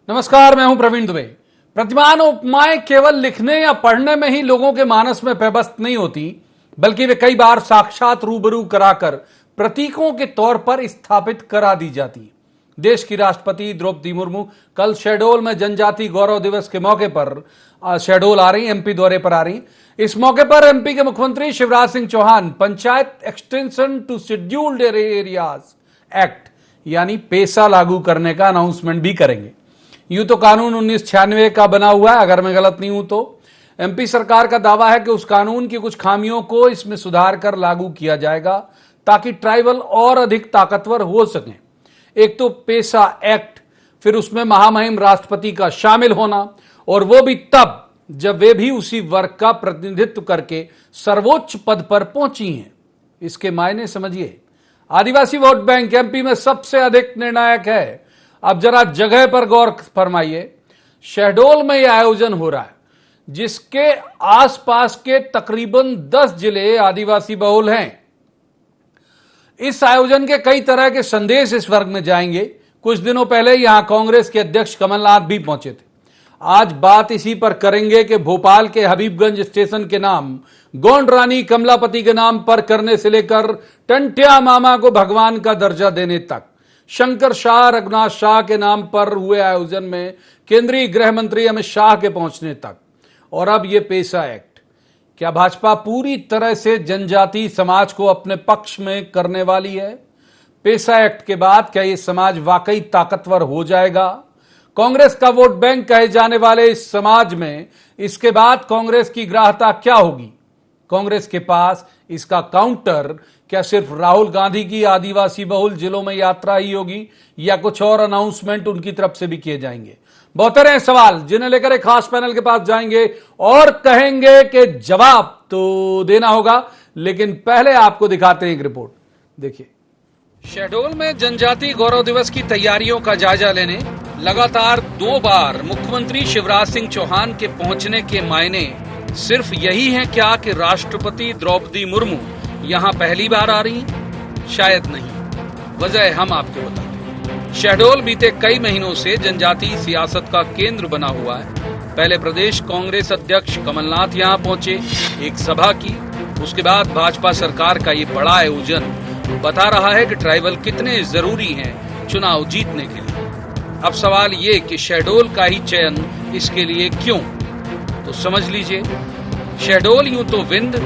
नमस्कार, मैं हूं प्रवीण दुबे। प्रतिमान उपमाएं केवल लिखने या पढ़ने में ही लोगों के मानस में पैबस्त नहीं होती, बल्कि वे कई बार साक्षात रूबरू कराकर प्रतीकों के तौर पर स्थापित करा दी जाती। देश की राष्ट्रपति द्रौपदी मुर्मू कल शहडोल में जनजाति गौरव दिवस के मौके पर शहडोल आ रही, एमपी दौरे पर आ रही। इस मौके पर एमपी के मुख्यमंत्री Shivraj Singh Chouhan panchayat extension to scheduled areas act यानी पेसा लागू करने का अनाउंसमेंट भी करेंगे। यूं तो कानून 1996 का बना हुआ है, अगर मैं गलत नहीं हूं तो। एमपी सरकार का दावा है कि उस कानून की कुछ खामियों को इसमें सुधार कर लागू किया जाएगा ताकि ट्राइबल और अधिक ताकतवर हो सकें। एक तो पेसा एक्ट, फिर उसमें महामहिम राष्ट्रपति का शामिल होना, और वो भी तब जब वे भी उसी वर्ग का प्रतिनिधित्व करके सर्वोच्च पद पर पहुंची हैं। इसके मायने समझिए। आदिवासी वोट बैंक एमपी में सबसे अधिक निर्णायक है। अब जरा जगह पर गौर फरमाइए। शहडोल में यह आयोजन हो रहा है, जिसके आसपास के तकरीबन 10 जिले आदिवासी बहुल हैं। इस आयोजन के कई तरह के संदेश इस वर्ग में जाएंगे। कुछ दिनों पहले यहां कांग्रेस के अध्यक्ष कमलनाथ भी पहुंचे थे। आज बात इसी पर करेंगे कि भोपाल के हबीबगंज स्टेशन के नाम गोंड रानी कमलापति के नाम पर करने से लेकर टंटिया मामा को भगवान का दर्जा देने तक, शंकर शाह रघुनाथ शाह के नाम पर हुए आयोजन में केंद्रीय गृह मंत्री अमित शाह के पहुंचने तक, और अब यह पेसा एक्ट। क्या भाजपा पूरी तरह से जनजाति समाज को अपने पक्ष में करने वाली है? पेसा एक्ट के बाद क्या यह समाज वाकई ताकतवर हो जाएगा? कांग्रेस का वोट बैंक कहे जाने वाले इस समाज में इसके बाद कांग्रेस की ग्राह्यता क्या होगी? कांग्रेस के पास इसका काउंटर क्या सिर्फ राहुल गांधी की आदिवासी बहुल जिलों में यात्रा ही होगी, या कुछ और अनाउंसमेंट उनकी तरफ से भी किए जाएंगे? बहुत सारे सवाल जिन्हें लेकर एक खास पैनल के पास जाएंगे और कहेंगे कि जवाब तो देना होगा। लेकिन पहले आपको दिखाते हैं एक रिपोर्ट। देखिए, शहडोल में जनजाति गौरव दिवस की तैयारियों का जायजा लेने लगातार 2 बार मुख्यमंत्री शिवराज सिंह चौहान के पहुंचने के मायने सिर्फ यही है क्या कि राष्ट्रपति द्रौपदी मुर्मू यहाँ पहली बार आ रही? शायद नहीं। वजह हम आपको बताते हैं। शहडोल बीते कई महीनों से जनजातीय सियासत का केंद्र बना हुआ है। पहले प्रदेश कांग्रेस अध्यक्ष कमलनाथ यहाँ पहुंचे, एक सभा की। उसके बाद भाजपा सरकार का ये बड़ा आयोजन बता रहा है कि ट्राइबल कितने जरूरी हैं चुनाव जीतने के लिए। अब सवाल ये कि शहडोल का ही चयन इसके लिए क्यों? तो समझ लीजिए, शहडोल यूं तो विंध,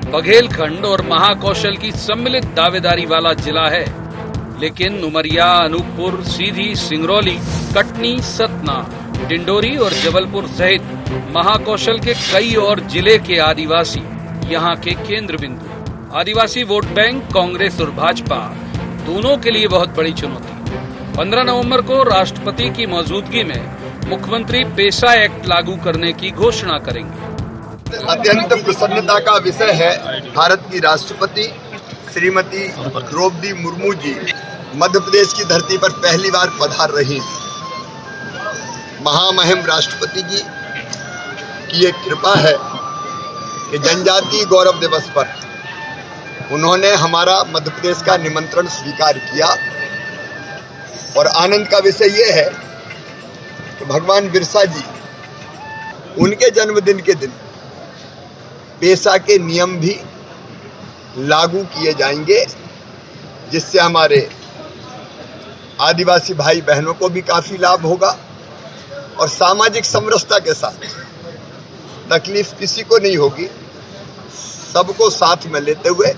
बघेलखंड और महाकौशल की सम्मिलित दावेदारी वाला जिला है, लेकिन उमरिया, अनूपपुर, सीधी, सिंगरौली, कटनी, सतना, डिंडोरी और जबलपुर सहित महाकौशल के कई और जिले के आदिवासी यहाँ के केंद्र बिंदु। आदिवासी वोट बैंक कांग्रेस और भाजपा दोनों के लिए बहुत बड़ी चुनौती। 15 नवंबर को राष्ट्रपति की मौजूदगी में मुख्यमंत्री पेसा एक्ट लागू करने की घोषणा करेंगे। अत्यंत प्रसन्नता का विषय है, भारत की राष्ट्रपति श्रीमती द्रौपदी मुर्मू जी मध्य प्रदेश की धरती पर पहली बार पधार रही। महामहिम राष्ट्रपति जी की ये कृपा है कि जनजाति गौरव दिवस पर उन्होंने हमारा मध्य प्रदेश का निमंत्रण स्वीकार किया। और आनंद का विषय ये है कि भगवान बिरसा जी, उनके जन्मदिन के दिन पेसा के नियम भी लागू किए जाएंगे, जिससे हमारे आदिवासी भाई बहनों को भी काफी लाभ होगा और सामाजिक समरसता के साथ तकलीफ किसी को नहीं होगी। सबको साथ में लेते हुए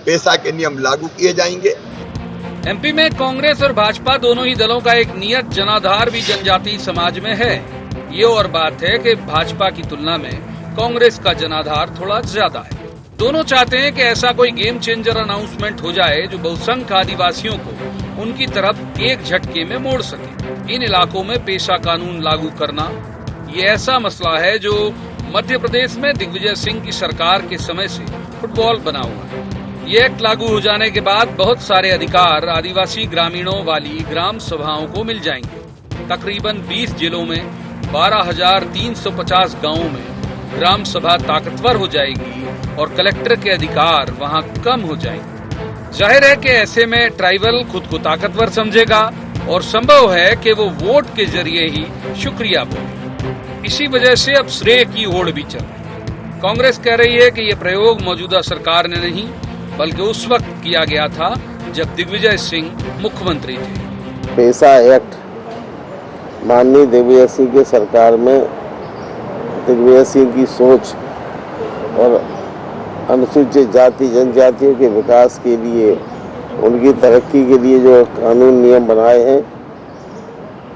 पेसा के नियम लागू किए जाएंगे। एमपी में कांग्रेस और भाजपा दोनों ही दलों का एक नियत जनाधार भी जनजातीय समाज में है। ये और बात है कि भाजपा की तुलना में कांग्रेस का जनाधार थोड़ा ज्यादा है। दोनों चाहते हैं कि ऐसा कोई गेम चेंजर अनाउंसमेंट हो जाए जो बहुसंख्य आदिवासियों को उनकी तरफ एक झटके में मोड़ सके। इन इलाकों में पेशा कानून लागू करना ये ऐसा मसला है जो मध्य प्रदेश में दिग्विजय सिंह की सरकार के समय से फुटबॉल बना हुआ है। ये एक्ट लागू हो जाने के बाद बहुत सारे अधिकार आदिवासी ग्रामीणों वाली ग्राम सभाओं को मिल जाएंगे। तकरीबन 20 जिलों में 12,350 गांवों में ग्राम सभा ताकतवर हो जाएगी और कलेक्टर के अधिकार वहां कम हो जाएंगे। जाहिर है कि ऐसे में ट्राइबल खुद को ताकतवर समझेगा और संभव है कि वो वोट के जरिए ही शुक्रिया बोले। इसी वजह से अब श्रेय की होड़ भी चल रही। कांग्रेस कह रही है कि ये प्रयोग मौजूदा सरकार ने नहीं बल्कि उस वक्त किया गया था जब दिग्विजय सिंह मुख्यमंत्री थे। पैसा एक्ट माननीय दिग्विजय सिंह के सरकार में दिग्विजय सिंह की सोच और अनुसूचित जाति जनजातियों के विकास के लिए, उनकी तरक्की के लिए जो कानून नियम बनाए हैं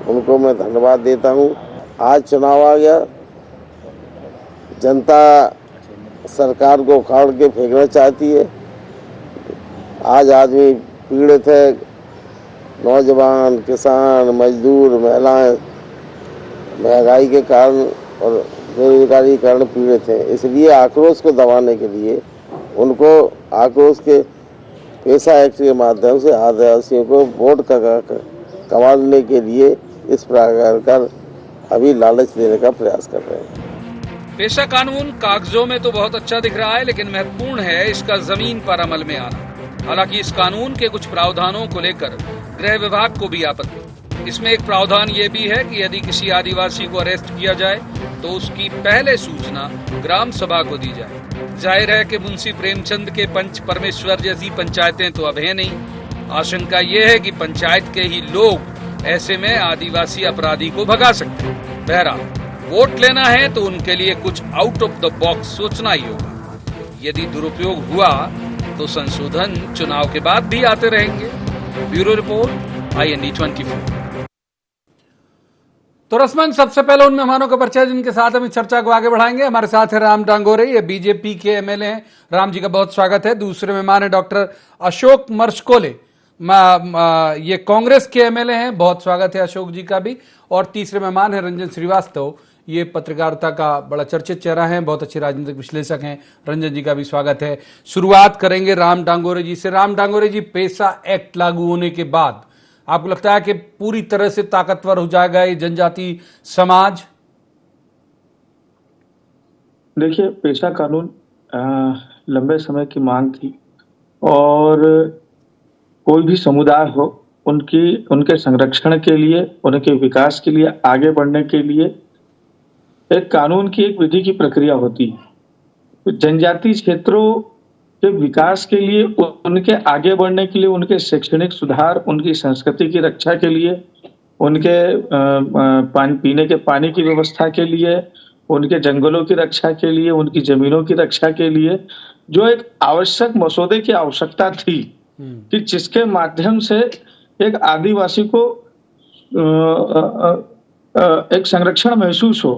उनको मैं धन्यवाद देता हूं। आज चुनाव आ गया, जनता सरकार को उखाड़ के फेंकना चाहती है। आज आदमी पीड़ित है, नौजवान, किसान, मजदूर, महिलाएं महंगाई के कारण और बेरोजगारी के कारण पीड़ित हैं। इसलिए आक्रोश को दबाने के लिए उनको आक्रोश के पैसा एक्ट के माध्यम से आदिवासियों को वोट कमाने के लिए इस प्रकार का अभी लालच देने का प्रयास कर रहे हैं। पैसा कानून कागजों में तो बहुत अच्छा दिख रहा है, लेकिन महत्वपूर्ण है इसका जमीन पर अमल में आना। हालांकि इस कानून के कुछ प्रावधानों को लेकर गृह विभाग को भी आपत्ति। इसमें एक प्रावधान ये भी है कि यदि किसी आदिवासी को अरेस्ट किया जाए तो उसकी पहले सूचना ग्राम सभा को दी जाए। जाहिर है कि मुंशी प्रेमचंद के पंच परमेश्वर जैसी पंचायतें तो अब है नहीं। आशंका ये है कि पंचायत के ही लोग ऐसे में आदिवासी अपराधी को भगा सकते हैं। बहरहाल वोट लेना है तो उनके लिए कुछ आउट ऑफ द बॉक्स सोचना ही होगा। यदि दुरुपयोग हुआ तो संशोधन चुनाव के बाद भी आते रहेंगे। Bureau report, IND 24। तो रस्मन, सबसे पहले उन मेहमानों का परिचय जिनके साथ हम इस चर्चा को आगे बढ़ाएंगे। हमारे साथ है राम डांगोरे, ये बीजेपी के MLA हैं। राम जी का बहुत स्वागत है। दूसरे मेहमान है डॉक्टर अशोक मर्शकोले, ये कांग्रेस के MLA हैं, बहुत स्वागत है अशोक जी का भी। और तीसरे मेहमान है रंजन श्रीवास्तव, ये पत्रकारिता का बड़ा चर्चित चेहरा है, बहुत अच्छे राजनीतिक विश्लेषक हैं। रंजन जी का भी स्वागत है। शुरुआत करेंगे राम डांगोरे जी से। राम डांगोरे जी, पैसा एक्ट लागू होने के बाद आपको लगता है कि पूरी तरह से ताकतवर हो जाएगा ये जनजाति समाज? देखिए, पैसा कानून लंबे समय की मांग थी और कोई भी समुदाय हो उनके संरक्षण के लिए, उनके विकास के लिए, आगे बढ़ने के लिए एक कानून की एक विधि की प्रक्रिया होती है। जनजातीय क्षेत्रों के विकास के लिए, उनके आगे बढ़ने के लिए, उनके शैक्षणिक सुधार, उनकी संस्कृति की रक्षा के लिए, उनके पीने के पानी की व्यवस्था के लिए, उनके जंगलों की रक्षा के लिए, उनकी जमीनों की रक्षा के लिए जो एक आवश्यक मसौदे की आवश्यकता थी कि जिसके माध्यम से एक आदिवासी को एक संरक्षण महसूस हो,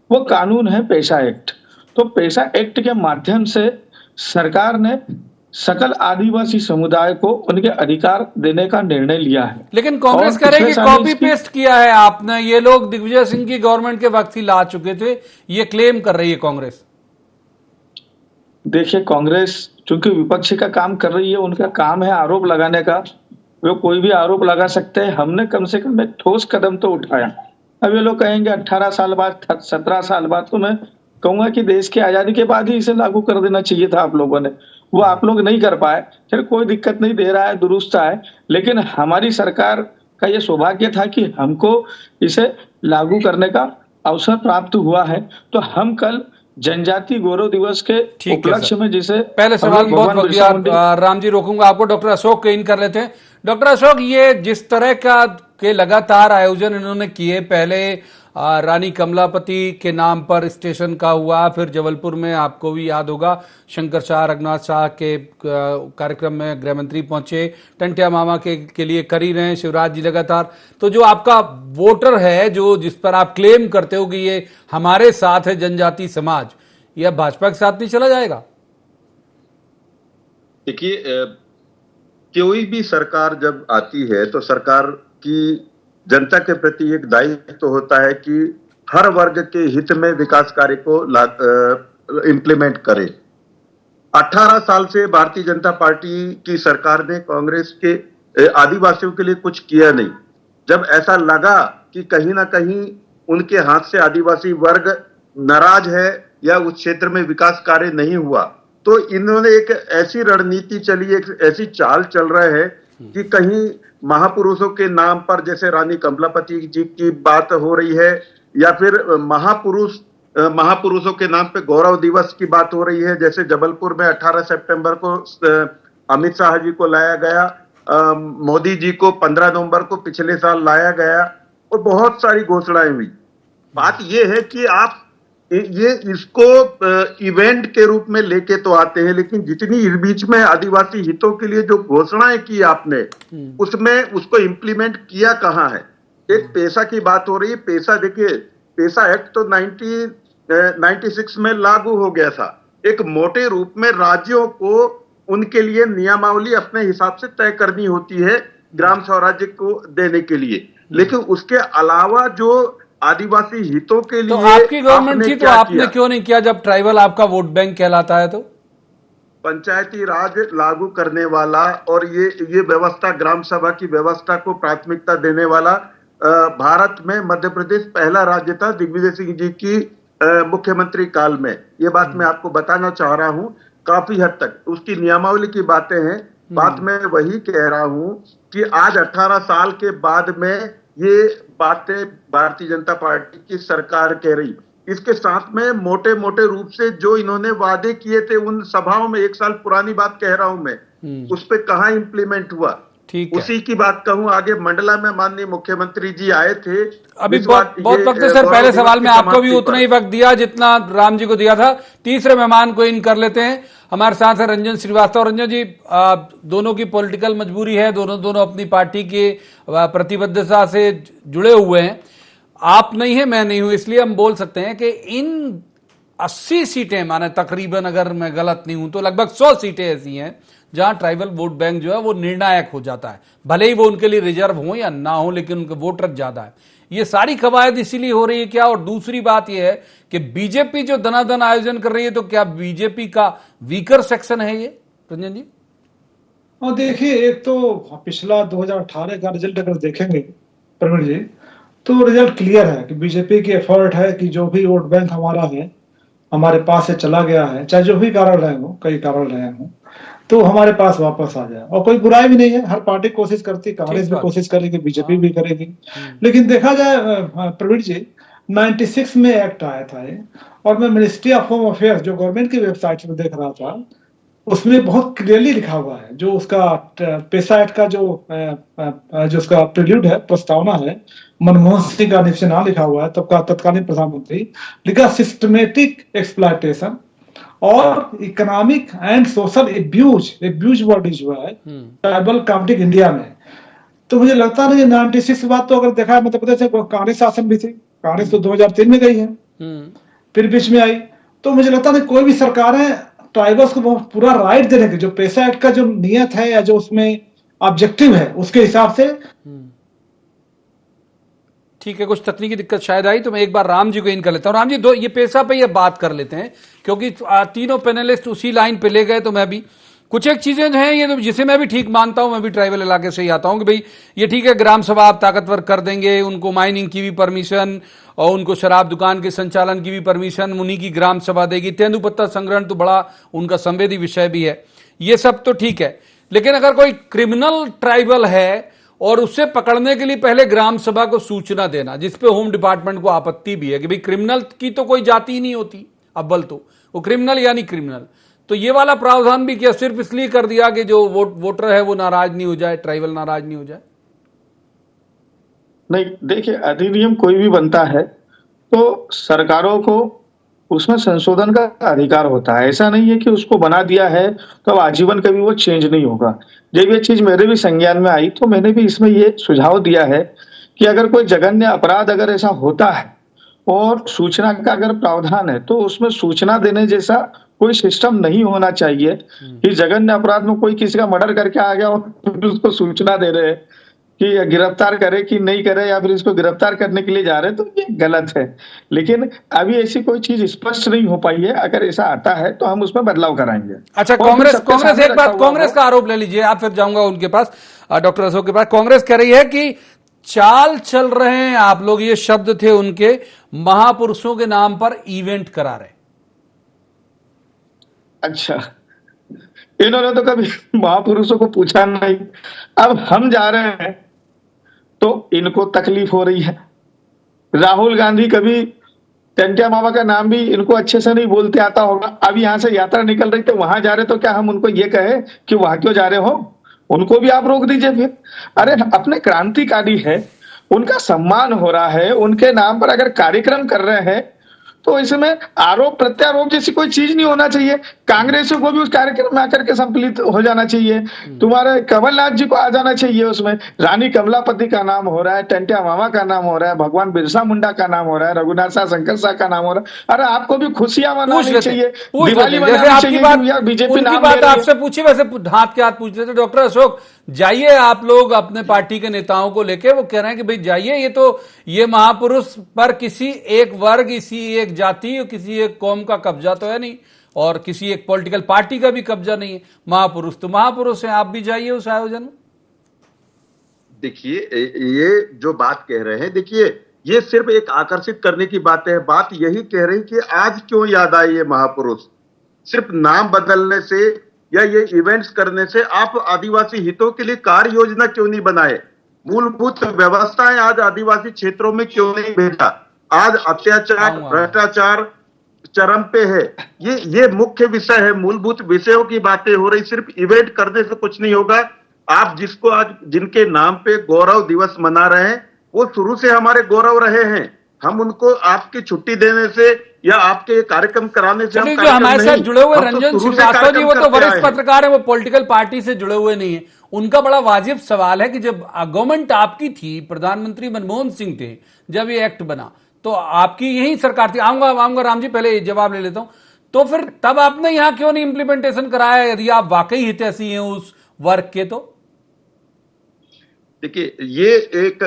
वो कानून है पैसा एक्ट। तो पैसा एक्ट के माध्यम से सरकार ने सकल आदिवासी समुदाय को उनके अधिकार देने का निर्णय लिया है। लेकिन कांग्रेस कह रही है कि कॉपी पेस्ट किया है आपने, ये लोग दिग्विजय सिंह की गवर्नमेंट के वक्त ही ला चुके थे, ये क्लेम कर रही है कांग्रेस। देखिए, कांग्रेस चूंकि विपक्ष का काम कर रही है, उनका काम है आरोप लगाने का। वो कोई भी आरोप लगा सकते हैं। हमने कम से कम एक ठोस कदम तो उठाया। अब ये लोग कहेंगे 18 साल बाद, 17 साल बाद, तो मैं कहूंगा कि देश की आजादी के बाद ही इसे लागू कर देना चाहिए था आप लोगों ने। वो आप लोग नहीं कर पाए। फिर कोई दिक्कत नहीं, दे रहा है, दुरुस्त है। लेकिन हमारी सरकार का ये सौभाग्य था कि हमको इसे लागू करने का अवसर प्राप्त हुआ है। तो हम कल जनजाति गौरव दिवस के उपलक्ष्य में, जिसे पहले सवाल बहुत बढ़िया राम जी रोकूंगा आपको, डॉक्टर अशोक के इन कर लेते हैं। डॉक्टर अशोक, ये जिस तरह का के लगातार आयोजन इन्होंने किए, पहले रानी कमलापति के नाम पर स्टेशन का हुआ, फिर जबलपुर में आपको भी याद होगा शंकर शाह रघुनाथ शाह के कार्यक्रम में गृह मंत्री पहुंचे, टंटिया मामा के लिए कर ही रहे हैं शिवराज जी लगातार। तो जो आपका वोटर है, जो जिस पर आप क्लेम करते हो कि ये हमारे साथ है जनजाति समाज, यह भाजपा के साथ नहीं चला जाएगा? देखिए, कोई भी सरकार जब आती है तो सरकार की जनता के प्रति एक दायित्व तो होता है कि हर वर्ग के हित में विकास कार्य को इम्प्लीमेंट करे। 18 साल से भारतीय जनता पार्टी की सरकार ने कांग्रेस के आदिवासियों के लिए कुछ किया नहीं। जब ऐसा लगा कि कहीं ना कहीं उनके हाथ से आदिवासी वर्ग नाराज है या उस क्षेत्र में विकास कार्य नहीं हुआ, तो इन्होंने एक ऐसी रणनीति चली, एक ऐसी चाल चल रहा है कि कहीं महापुरुषों के नाम पर, जैसे रानी कमलापति जी की बात हो रही है, या फिर महापुरुषों के नाम पे गौरव दिवस की बात हो रही है, जैसे जबलपुर में 18 सितंबर को अमित शाह जी को लाया गया, मोदी जी को 15 नवंबर को पिछले साल लाया गया, और बहुत सारी घोषणाएं हुई। बात यह है कि आप ये इसको इवेंट के रूप में लेके तो आते हैं, लेकिन जितनी इस बीच में आदिवासी हितों के लिए जो घोषणाएं की आपने, उसमें उसको इंप्लीमेंट किया कहां है? एक पेशा की बात हो रही है। पेशा, देखिए, पेशा एक्ट तो 96 में लागू हो गया था। एक मोटे रूप में राज्यों को उनके लिए नियमावली अपने हिसाब से तय करनी होती है ग्राम स्वराज्य को देने के लिए, लेकिन उसके अलावा जो आदिवासी हितों के लिए तो आपकी गवर्नमेंट थी तो आपने क्यों नहीं किया, जब ट्राइबल आपका वोट बैंक कहलाता है? तो पंचायती राज लागू करने वाला और ये व्यवस्था, ग्राम सभा की व्यवस्था को प्राथमिकता देने वाला भारत में मध्य प्रदेश पहला राज्य था दिग्विजय सिंह जी की मुख्यमंत्री काल में। ये बात मैं आपको बताना चाह रहा हूं। काफी हद तक उसकी नियमावली की बातें हैं। बात मैं वही कह रहा हूं कि आज 18 साल के बाद में ये बातें भारतीय जनता पार्टी की सरकार कह रही, इसके साथ में मोटे मोटे रूप से जो इन्होंने वादे किए थे उन सभाओं में, 1 साल पुरानी बात कह रहा हूं मैं, उस पे कहां इंप्लीमेंट हुआ, ठीक है। उसी की बात कहूं। आगे मंडला में माननीय मुख्यमंत्री जी आए थे। अभी बहुत वक्त है सर, पहले सवाल में आपको भी उतना ही वक्त दिया जितना राम जी को दिया था। तीसरे मेहमान को इन कर लेते हैं। हमारे साथ है रंजन श्रीवास्तव। रंजन जी, दोनों की पॉलिटिकल मजबूरी है, दोनों अपनी पार्टी के प्रतिबद्धता से जुड़े हुए हैं। आप नहीं है, मैं नहीं हूं, इसलिए हम बोल सकते हैं कि इन 80 सीटें, माने तकरीबन, अगर मैं गलत नहीं हूं तो लगभग 100 सीटें ऐसी हैं जहां ट्राइबल वोट बैंक जो है वो निर्णायक हो जाता है, भले ही वो उनके लिए रिजर्व हो या ना हो, लेकिन उनके वोटर ज्यादा है। ये सारी कवायद इसीलिए हो रही है क्या? और दूसरी बात यह है कि बीजेपी जो दनादन आयोजन कर रही है, तो क्या बीजेपी का वीकर सेक्शन है ये, रंजन जी? और देखिए, एक तो पिछला 2018 का रिजल्ट अगर देखेंगे प्रवीण जी, तो रिजल्ट क्लियर है कि बीजेपी की एफर्ट है कि जो भी वोट बैंक हमारा है, हमारे पास से चला गया है, चाहे जो भी कारण रहे हो, कई कारण रहे हो, तो हमारे पास वापस आ जाए। और कोई बुराई भी नहीं है, हर पार्टी कोशिश करती है, कांग्रेस भी कोशिश करेगी, बीजेपी भी करेगी। लेकिन देखा जाए प्रवीण जी, 96 में एक्ट आया था ये, और मैं मिनिस्ट्री ऑफ होम अफेयर्स जो गवर्नमेंट की वेबसाइट पर देख रहा था, उसमें बहुत क्लियरली लिखा हुआ है, जो उसका पेशा एक्ट का जो उसका प्रिल्यूड है, प्रस्तावना है, मनमोहन सिंह का नीचे नाम लिखा हुआ है, तब का तत्कालीन प्रधानमंत्री, लिखा सिस्टमेटिक एक्सप्लॉयटेशन और economic and social abuse word जो है ट्राइबल कम्युनिटी इंडिया में। तो मुझे लगता नहीं 96 के बाद तो अगर देखा है मध्य प्रदेश में कांग्रेस शासन भी थी, कांग्रेस तो 2003 में गई है, फिर बीच में आई, तो मुझे लगता नहीं कोई भी सरकारें ट्राइबल्स को पूरा राइट देने की, जो पेशा एक्ट का जो नियत है या जो उसमें ऑब्जेक्टिव है उसके हिसाब से। ठीक है, कुछ तकनीकी दिक्कत शायद आई, तो मैं एक बार राम जी को इन कर लेता हूं। राम जी, दो ये पेशा पे ये बात कर लेते हैं, क्योंकि तीनों पैनलिस्ट उसी लाइन पे ले गए, तो मैं भी कुछ एक चीजें जो हैं ये, तो जिसे मैं भी ठीक मानता हूं, मैं भी ट्राइबल इलाके से ही आता हूं, कि भाई ये ठीक है, ग्राम सभा आप ताकतवर कर देंगे, उनको माइनिंग की भी परमिशन और उनको शराब दुकान के संचालन की भी परमिशन उन्हीं की ग्राम सभा देगी, तेंदुपत्ता संग्रहण तो बड़ा उनका संवेदी विषय भी है, ये सब तो ठीक है। लेकिन अगर कोई क्रिमिनल ट्राइबल है और उससे पकड़ने के लिए पहले ग्राम सभा को सूचना देना, जिसपे होम डिपार्टमेंट को आपत्ति भी है कि भाई क्रिमिनल की तो कोई जाति ही नहीं होती, अव्वल तो वो क्रिमिनल यानी क्रिमिनल, तो ये वाला प्रावधान भी क्या सिर्फ इसलिए कर दिया कि जो वोटर है वो नाराज नहीं हो जाए, ट्राइबल नाराज नहीं हो जाए? नहीं, देखिए, अधिनियम कोई भी बनता है तो सरकारों को उसमें संशोधन का अधिकार होता है। ऐसा नहीं है कि उसको बना दिया है तो अब आजीवन कभी वो चेंज नहीं होगा। जब ये चीज मेरे भी संज्ञान में आई तो मैंने भी इसमें ये सुझाव दिया है कि अगर कोई जघन्य अपराध अगर ऐसा होता है और सूचना का अगर प्रावधान है, तो उसमें सूचना देने जैसा कोई सिस्टम नहीं होना चाहिए कि जघन्य अपराध में कोई किसी का मर्डर करके आ गया और उसको सूचना दे रहे हैं कि गिरफ्तार करे कि नहीं करे, या फिर इसको गिरफ्तार करने के लिए जा रहे हैं, तो ये गलत है। लेकिन अभी ऐसी कोई चीज स्पष्ट नहीं हो पाई है। अगर ऐसा आता है तो हम उसमें बदलाव कराएंगे। अच्छा, कांग्रेस एक बात, कांग्रेस का आरोप ले लीजिए आप, फिर जाऊंगा उनके पास, डॉक्टर अशोक के पास। कांग्रेस कह रही है कि चाल चल रहे हैं आप लोग, ये शब्द थे उनके, महापुरुषों के नाम पर इवेंट करा रहे। अच्छा, इन्होंने तो कभी महापुरुषों को पूछा नहीं। अब हम जा रहे हैं तो इनको तकलीफ हो रही है। राहुल गांधी कभी टंटिया मामा का नाम भी इनको अच्छे से नहीं बोलते आता होगा। अब यहाँ से यात्रा निकल रही, तो वहां जा रहे तो क्या हम उनको ये कहे कि वहां क्यों जा रहे हो? उनको भी आप रोक दीजिए फिर। अरे अपने क्रांतिकारी है, उनका सम्मान हो रहा है, उनके नाम पर अगर कार्यक्रम कर रहे हैं तो इसमें आरोप प्रत्यारोप जैसी कोई चीज नहीं होना चाहिए। कांग्रेसियों को भी उस कार्यक्रम में आकर के सम्मिलित हो जाना चाहिए। तुम्हारे कमलनाथ जी को आ जाना चाहिए उसमें। रानी कमलापति का नाम हो रहा है, टंटिया मामा का नाम हो रहा है, भगवान बिरसा मुंडा का नाम हो रहा है, रघुनाथ शाह शंकर शाह का नाम हो रहा है। अरे आपको भी खुशियां मनानी चाहिए, दिवाली मनानी चाहिए। बीजेपी उनकी बात आपसे पूछी, वैसे हाथ के हाथ पूछ लेते। डॉक्टर अशोक, जाइए आप लोग अपने पार्टी के नेताओं को लेके, वो कह रहे हैं कि भाई जाइए, ये महापुरुष पर किसी एक वर्ग, किसी एक जाति, किसी एक कौम का कब्जा तो है नहीं, और किसी एक पॉलिटिकल पार्टी का भी कब्जा नहीं है। महापुरुष तो महापुरुष है, आप भी जाइए उस आयोजन में। देखिए, ये जो बात कह रहे हैं, देखिए ये सिर्फ एक आकर्षित करने की बात है। बात यही कह रही कि आज क्यों याद आए ये महापुरुष। सिर्फ नाम बदलने से या ये इवेंट्स करने से आप आदिवासी हितों के लिए कार्य योजना क्यों नहीं बनाए? मूलभूत व्यवस्थाएं आज आदिवासी क्षेत्रों में क्यों नहीं भेजा? आज अत्याचार, भ्रष्टाचार चरम पे है। ये मुख्य विषय है, मूलभूत विषयों की बातें हो रही। सिर्फ इवेंट करने से कुछ नहीं होगा। आप जिसको आज जिनके नाम पे गौरव दिवस मना रहे हैं, वो शुरू से हमारे गौरव रहे हैं। हम उनको आपकी छुट्टी देने से या आपके कार्यक्रम कराने से, जो हमारे साथ जुड़े हुए रंजन श्रीवास्तव जी, वो तो वरिष्ठ पत्रकार है, वो पॉलिटिकल पार्टी से जुड़े हुए नहीं है। उनका बड़ा वाजिब सवाल है कि जब गवर्नमेंट आपकी थी, प्रधानमंत्री मनमोहन सिंह थे, जब ये एक्ट बना तो आपकी यही सरकार थी। आऊंगा राम जी, पहले जवाब ले लेता हूं। तो फिर तब आपने यहां क्यों नहीं इंप्लीमेंटेशन कराया, यदि आप वाकई हितैषी हैं उस वर्ग के? तो देखिए, ये एक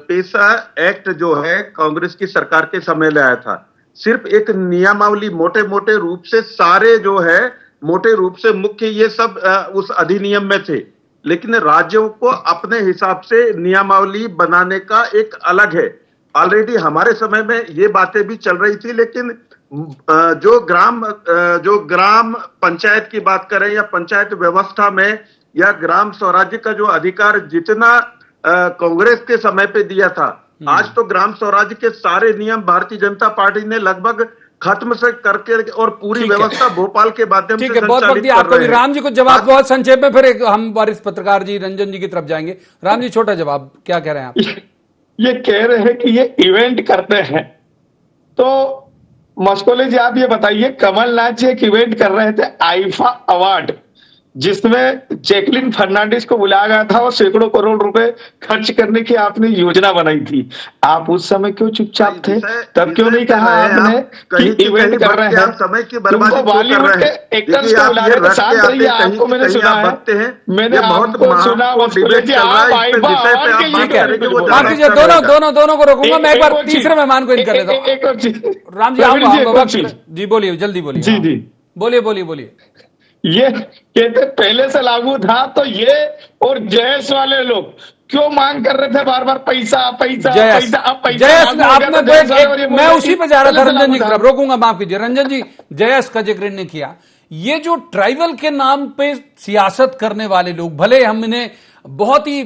पेशा एक्ट जो है कांग्रेस की सरकार के समय लाया था। सिर्फ एक नियमावली, मोटे मोटे रूप से सारे जो है, मोटे रूप से मुख्य ये सब उस अधिनियम में थे। लेकिन राज्यों को अपने हिसाब से नियमावली बनाने का एक अलग है। ऑलरेडी हमारे समय में ये बातें भी चल रही थी, लेकिन जो ग्राम पंचायत की बात करें या पंचायत व्यवस्था में या ग्राम स्वराज्य का जो अधिकार जितना कांग्रेस के समय पे दिया था, आज तो ग्राम स्वराज्य के सारे नियम भारतीय जनता पार्टी ने लगभग खत्म से करके और पूरी व्यवस्था भोपाल के माध्यम से संचालित कर आपको भी राम जी को जवाब बहुत संक्षेप में, फिर हम वरिष्ठ पत्रकार जी रंजन जी की तरफ जाएंगे। राम जी, छोटा जवाब, क्या कह रहे हैं आप? ये कह रहे हैं कि ये इवेंट करते हैं, तो मस्कोले जी आप ये बताइए, कमलनाथ जी एक इवेंट कर रहे थे, आईफा अवार्ड, जिसमें जैकलिन फर्नांडिस को बुलाया गया था और सैकड़ों करोड़ रुपए खर्च करने की आपने योजना बनाई थी। आप उस समय क्यों चुपचाप थे? तब क्यों नहीं कहा आपने कि इवेंट कर रहे हैं? तुमको बॉलीवुड के एक्टर्स को बुला रहे थे, शांत रहिए, आपको मैंने सुना है, मैंने आपको सुना। दोनों को रोकूंगा मैं, एक बार तीसरे मेहमान को इनकर लेता हूँ। राम जी जी बोलिए, जल्दी बोलिए। जी जी बोलिए। ये कहते पहले से लागू था, तो ये और जयस वाले लोग क्यों मांग कर रहे थे बार बार पैसा? जयस आपने, मैं उसी पे जा रहा था रंजन जी की तरफ, रोकूंगा, माफ कीजिए रंजन जी। जयस का जिक्र नहीं किया। ये जो ट्राइबल के नाम पे सियासत करने वाले लोग, भले हम इन्हें बहुत ही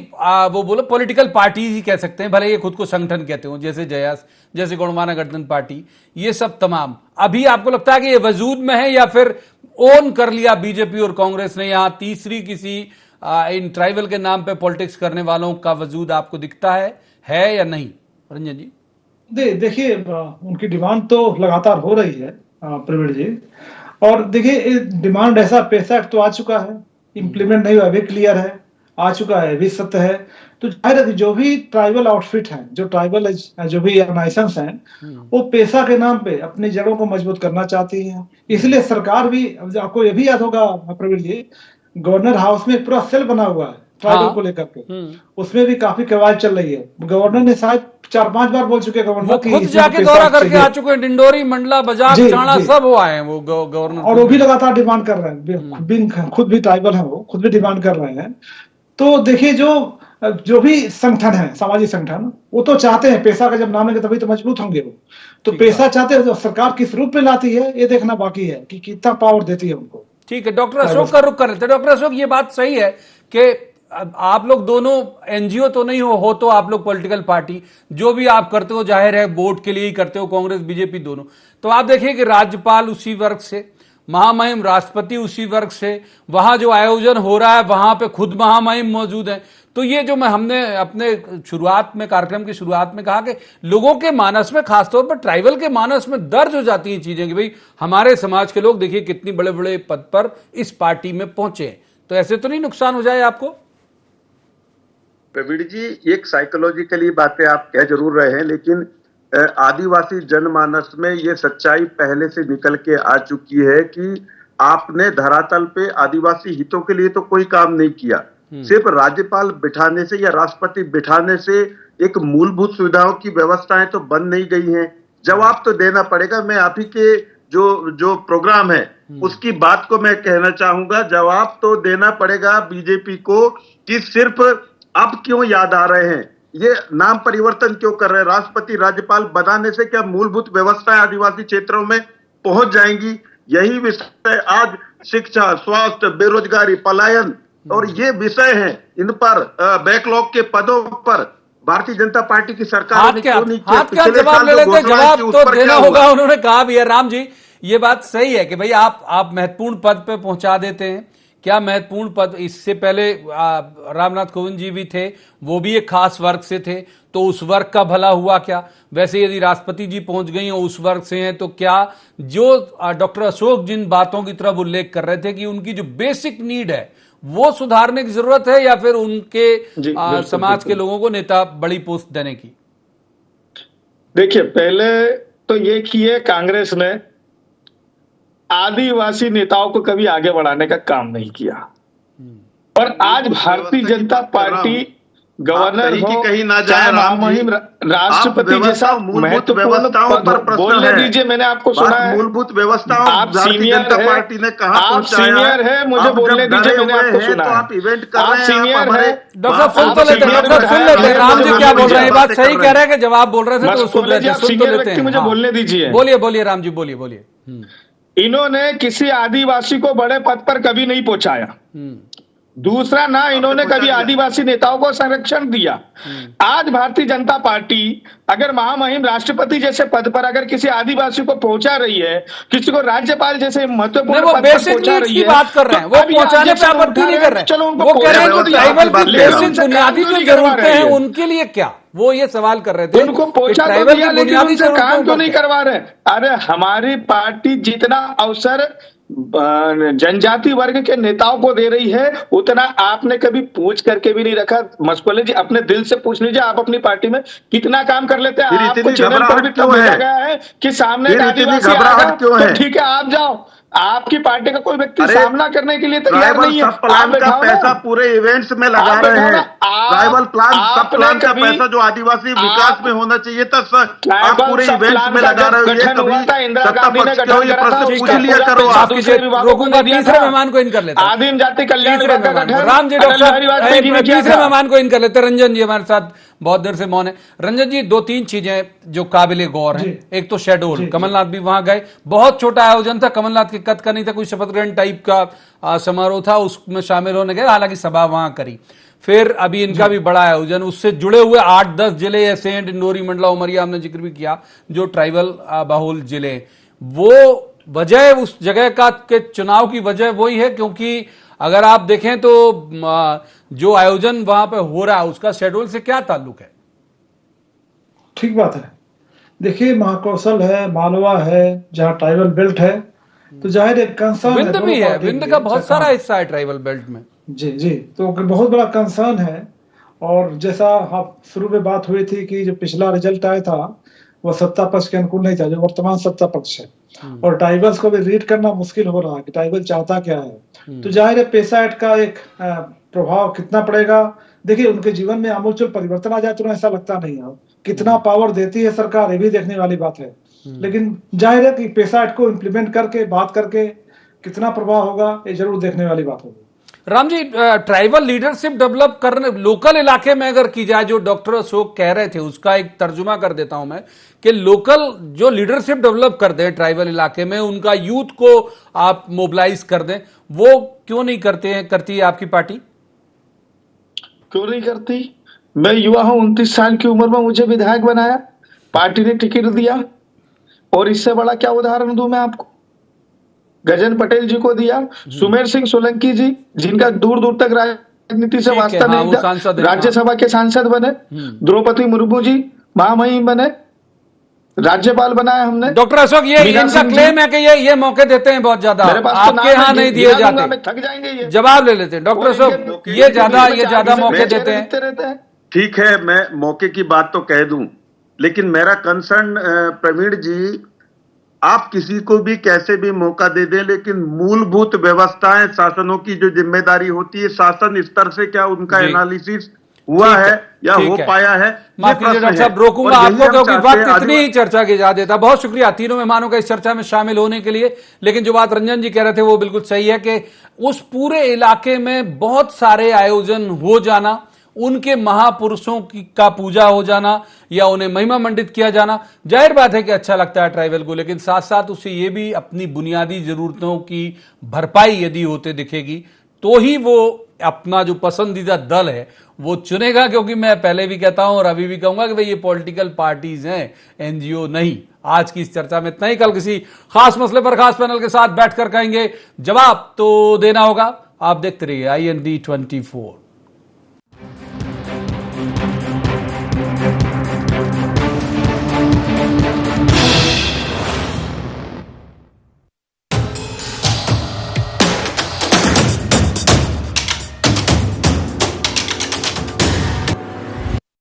वो बोलो पॉलिटिकल पार्टी ही कह सकते हैं, भले ये खुद को संगठन कहते हो, जैसे जयस, जैसे गौड़वाना गठबंधन पार्टी, ये सब तमाम, अभी आपको लगता है कि ये वजूद में है या फिर ओन कर लिया बीजेपी और कांग्रेस ने? यहां तीसरी किसी इन ट्राइबल के नाम पे पॉलिटिक्स करने वालों का वजूद आपको दिखता है या नहीं? रंजन जी देखिए, उनकी डिमांड तो लगातार हो रही है प्रवीण जी, और देखिए डिमांड ऐसा पैसा तो आ चुका है, इंप्लीमेंट नहीं हुआ भी क्लियर है, आ चुका है भी सत्य है। तो जाहिर है जो भी ट्राइबल आउटफिट है, जो ट्राइबल जो भी ऑर्गेनाइजेशंस हैं, वो पैसा के नाम पे अपनी जड़ों को मजबूत करना चाहती है। इसलिए सरकार भी, आपको ये भी याद होगा प्रवीण जी, गवर्नर हाउस में पूरा सेल बना हुआ है ट्राइबल को लेकर के, उसमें भी काफी कवायद चल रही है। गवर्नर ने शायद 4-5 बार बोल चुके, गवर्नर खुद जाके दौरा करके आ चुके हैं, डिंडोरी, मंडला, बजाज, चाणा सब वो आए हैं वो गवर्नर, और वो भी लगातार डिमांड कर रहे हैं, खुद भी ट्राइबल है, वो खुद भी डिमांड कर रहे हैं। तो देखिए जो भी संगठन है, सामाजिक संगठन, वो तो चाहते हैं, पैसा का जब नाम है तभी तो मजबूत होंगे वो, तो पैसा चाहते हैं, तो सरकार किस रूप में लाती है ये देखना बाकी है कि कितना पावर देती है उनको। ठीक है, डॉक्टर अशोक का रुख कर लेते हैं। डॉक्टर अशोक, ये बात सही है कि आप लोग दोनों एनजीओ तो नहीं हो तो आप लोग पॉलिटिकल पार्टी, जो भी आप करते हो जाहिर है वोट के लिए ही करते हो, कांग्रेस बीजेपी दोनों। तो आप देखिए कि राज्यपाल उसी वर्ग से, महामहिम राष्ट्रपति उसी वर्ग से, वहां जो आयोजन हो रहा है वहां पे खुद महामहिम मौजूद है। तो ये जो हमने अपने शुरुआत में, कार्यक्रम की शुरुआत में कहा कि लोगों के मानस में, खासतौर पर ट्राइबल के मानस में दर्ज हो जाती हैं चीजें कि भाई हमारे समाज के लोग देखिए कितनी बड़े बड़े पद पर इस पार्टी में पहुंचे। तो ऐसे तो नहीं नुकसान हो जाए आपको? प्रवीण जी, एक साइकोलॉजिकली बातें आप कह जरूर रहे हैं, लेकिन आदिवासी जनमानस में ये सच्चाई पहले से निकल के आ चुकी है कि आपने धरातल पे आदिवासी हितों के लिए तो कोई काम नहीं किया। सिर्फ राज्यपाल बिठाने से या राष्ट्रपति बिठाने से एक मूलभूत सुविधाओं की व्यवस्थाएं तो बन नहीं गई हैं। जवाब तो देना पड़ेगा। मैं आप ही के जो प्रोग्राम है उसकी बात को मैं कहना चाहूंगा, जवाब तो देना पड़ेगा बीजेपी को कि सिर्फ अब क्यों याद आ रहे हैं, ये नाम परिवर्तन क्यों कर रहे हैं। राष्ट्रपति राज्यपाल बनाने से क्या मूलभूत व्यवस्थाएं आदिवासी क्षेत्रों में पहुंच जाएंगी? यही विषय आज शिक्षा, स्वास्थ्य, बेरोजगारी, पलायन और ये विषय हैं, इन पर बैकलॉग के पदों पर भारतीय जनता पार्टी की सरकार ने क्यों नहीं किया? हाथ क्या जवाब ले लेते, जवाब तो देना होगा। उन्होंने कहा भी है, राम जी ये बात सही है कि भाई आप महत्वपूर्ण पद पे पहुंचा देते हैं। क्या महत्वपूर्ण पद, इससे पहले रामनाथ कोविंद जी भी थे, वो भी एक खास वर्ग से थे, तो उस वर्ग का भला हुआ क्या? वैसे यदि राष्ट्रपति जी पहुंच गई और उस वर्ग से हैं तो क्या जो डॉक्टर अशोक जिन बातों की तरफ उल्लेख कर रहे थे कि उनकी जो बेसिक नीड है वो सुधारने की जरूरत है, या फिर उनके समाज के लोगों को नेता बड़ी पोस्ट देने की? देखिए, पहले तो ये किए कांग्रेस ने आदिवासी नेताओं को कभी आगे बढ़ाने का काम नहीं किया, और आज भारतीय जनता पार्टी गवर्नर हो, कहीं ना चाहे महामहिम राष्ट्रपति जैसा महत्वपूर्ण पद, बोलने दीजिए, मैंने आपको सुना है। मूलभूत व्यवस्थाओं आप सीनियर है, पार्टी ने कहा, आप सीनियर है, मुझे बोलने दीजिए, मैंने आपको सुना है। आप इवेंट कर रहे हैं, आप सीनियर है। डॉक्टर सुन तो लेते हैं, डॉक्टर सुन लेते हैं, राम जी क्या बोल रहे हैं, ये बात सही कह रहे हैं कि जवाब बोल रहे थे तो सुन लेते हैं, सुन तो लेते हैं। मुझे बोलने दीजिए, बोलिए बोलिए राम जी, बोलिए बोलिए। इन्होंने किसी आदिवासी को बड़े पद पर कभी नहीं पहुंचाया। दूसरा, ना इन्होंने कभी आदिवासी नेताओं को संरक्षण दिया। आज भारतीय जनता पार्टी अगर महामहिम राष्ट्रपति जैसे पद पर अगर किसी आदिवासी को पहुंचा रही है, किसी को राज्यपाल जैसे महत्वपूर्ण पद पर पहुंचा रही है, बात कर रहे हैं, वो पहुंचाने पे आपत्ति नहीं कर रहे हैं। चलो उनको वो कह रहे हैं कि ट्राइबल की बेसिक बुनियादी जो जरूरतें हैं उनके लिए क्या, वो ये सवाल कर रहे थे। उनको पहुंचा तो दिया, लेकिन उनसे काम क्यों नहीं करवा रहे? अरे हमारी पार्टी जितना अवसर जनजाति वर्ग के नेताओं को दे रही है, उतना आपने कभी पूछ करके भी नहीं रखा। मस्कुले जी, अपने दिल से पूछ लीजिए, आप अपनी पार्टी में कितना काम कर लेते हैं। आपको चैनल पर भी भेजा गया है कि सामने आदिवासी आएगा तो ठीक है आप जाओ, आपकी पार्टी का कोई व्यक्ति सामना करने के लिए तैयार नहीं है। प्लान का पैसा पूरे इवेंट्स में लगा रहे हैं। ट्राइबल प्लान, सब प्लान का पैसा जो आदिवासी विकास में होना चाहिए था, आप पूरे इवेंट्स में लगा रहे हो। ये कभी सत्ता पक्ष के हो, ये प्रश्न पूछ लिया करो। रोकूंगा, तीसरे मेहमान को इन कर लेते हैं। आदिम जाति कल्याण विभाग का गठन, राम जी, डॉक्टर तीसरे मेहमान को इन कर लेते हैं। रंजन जी हमारे साथ बहुत देर से मौन है। रंजन जी, दो तीन चीजें जो काबिले गौर है। एक तो शेड्यूल, कमलनाथ भी वहां गए, बहुत छोटा आयोजन था, कमलनाथ के कद का नहीं था, कोई शपथ ग्रहण टाइप का समारोह था, उसमें शामिल होने गए, हालांकि सभा वहां करी। फिर अभी इनका भी बड़ा आयोजन, उससे जुड़े हुए 8-10 जिले ऐसे हैं, डिंडोरी, मंडला, उमरिया, हमने जिक्र भी किया, जो ट्राइबल बहुल जिले। वो वजह, उस जगह का के चुनाव की वजह वही है क्योंकि अगर आप देखें तो जो आयोजन वहां पे हो रहा है उसका शेड्यूल से क्या ताल्लुक है? ठीक बात है। देखिए, महाकौशल है, मालवा है, जहाँ ट्राइबल बेल्ट है, तो जाहिर एक कंसर्न विंध्य भी है, विंध्य का बहुत सारा हिस्सा है ट्राइबल बेल्ट में। जी जी, तो बहुत बड़ा कंसर्न है। और जैसा आप शुरू में बात हुई थी कि जो पिछला रिजल्ट आया था वो सत्ता पक्ष के अनुकूल नहीं था, जो वर्तमान सत्ता पक्ष है, और ट्राइबल्स को भी रीड करना मुश्किल हो रहा है कि ट्राइबल चाहता क्या है। तो जाहिर है पेसा एक्ट का एक प्रभाव कितना पड़ेगा। देखिए, उनके जीवन में आमूलचूल परिवर्तन आ जाए तो ऐसा लगता नहीं है। कितना पावर देती है सरकार, ये भी देखने वाली बात है। लेकिन जाहिर है कि पेसा एक्ट को इम्प्लीमेंट करके, बात करके कितना प्रभाव होगा, ये जरूर देखने वाली बात होगी। Ram ji, tribal leadership develop करने लोकल इलाके में अगर की जाए, जो डॉक्टर अशोक कह रहे थे उसका एक तर्जुमा कर देता हूं मैं कि लोकल जो लीडरशिप डेवलप कर दें ट्राइबल इलाके में, उनका यूथ को आप मोबिलाइज कर दें, वो क्यों नहीं करती है आपकी पार्टी? क्यों नहीं करती? मैं युवा हूं, 29 साल की उम्र में मुझे विधायक बनाया, पार्टी ने टिकट दिया, और इससे बड़ा क्या उदाहरण दूं मैं आपको? गजन पटेल जी को दिया, सुमेर सिंह सोलंकी जी, जिनका दूर दूर तक राजनीति से वास्ता हाँ, नहीं था, राज्यसभा के सांसद बने, द्रौपदी मुर्मू जी महामहिम बने, राज्यपाल बनाया हमने। डॉक्टर अशोक, ये इनका क्लेम है कि ये मौके देते हैं बहुत ज्यादा, आपके यहाँ नहीं दिए जाते, थक जाएंगे ये। जवाब ले लेते हैं डॉक्टर अशोक, ये ज्यादा मौके देते हैं। ठीक है, मैं मौके की बात तो कह दूं, लेकिन मेरा कंसर्न प्रवीण जी, आप किसी को भी कैसे भी मौका दे दें, लेकिन मूलभूत व्यवस्थाएं, शासनों की जो जिम्मेदारी होती है, शासन स्तर से क्या उनका एनालिसिस हुआ है या हो पाया है? माफ कीजिए डॉक्टर साहब, रोकूंगा आपको क्योंकि वक्त इतनी ही चर्चा की जा देता। बहुत शुक्रिया तीनों मेहमानों का इस चर्चा में शामिल होने के लिए। लेकिन जो बात रंजन जी कह रहे थे वो बिल्कुल सही है कि उस पूरे इलाके में बहुत सारे आयोजन हो जाना, उनके महापुरुषों का पूजा हो जाना या उन्हें महिमा मंडित किया जाना, जाहिर बात है कि अच्छा लगता है ट्राइबल को, लेकिन साथ साथ उसे ये भी अपनी बुनियादी जरूरतों की भरपाई यदि होते दिखेगी तो ही वो अपना जो पसंदीदा दल है वो चुनेगा। क्योंकि मैं पहले भी कहता हूं और अभी भी कहूंगा कि भाई ये पॉलिटिकल पार्टीज हैं, एनजीओ नहीं। आज की इस चर्चा में इतना ही, कल किसी खास मसले पर खास पैनल के साथ बैठकर कहेंगे, जवाब तो देना होगा। आप देखते रहिए IND 24।